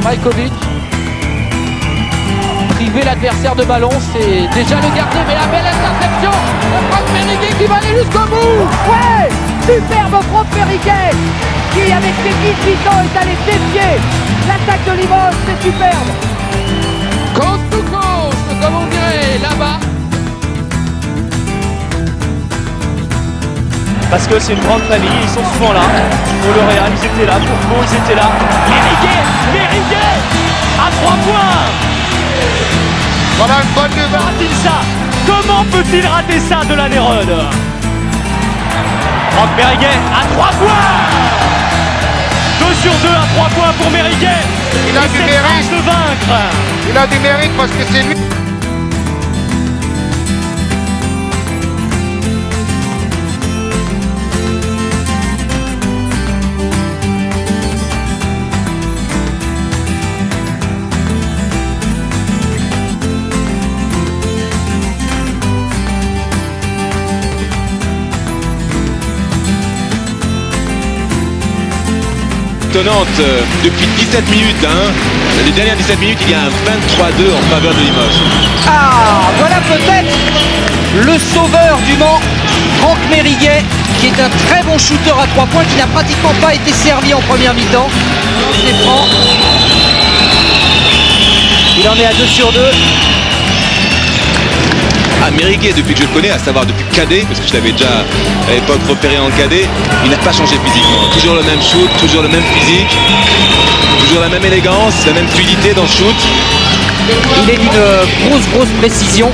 devant Majkovic. Priver l'adversaire de ballon, c'est déjà le garder, mais la belle interception de Franck Meriguet qui va aller jusqu'au bout. Ouais, superbe Franck Meriguet qui avec ses 18 ans est allé défier l'attaque de Limoges, c'est superbe. Côte to côte, comme on dirait là-bas. Parce que c'est une grande famille, ils sont souvent là. Pour le Real, ils étaient là, pour Pau, ils étaient là. Meriguet à 3 points. Voilà une bonne nouvelle. Rater ça. Comment peut-il rater ça de la Néronde? Franck Meriguet à 3 points. 2 sur 2 à 3 points pour Meriguet. Il a du mérite de vaincre. Il a du mérite parce que c'est lui. Étonnante depuis 17 minutes. Les dernières 17 minutes, il y a un 23-2 en faveur de Limoges. Ah, voilà peut-être le sauveur du Mans, Franck Meriguet, qui est un très bon shooter à 3 points, qui n'a pratiquement pas été servi en première mi-temps. C'est franc. Il en est à 2 sur 2. Ah, Meriguet, depuis que je le connais, à savoir depuis cadet, parce que je l'avais déjà à l'époque repéré en cadet, il n'a pas changé physiquement. Toujours le même shoot, toujours le même physique, toujours la même élégance, la même fluidité dans le shoot. Il est d'une grosse précision.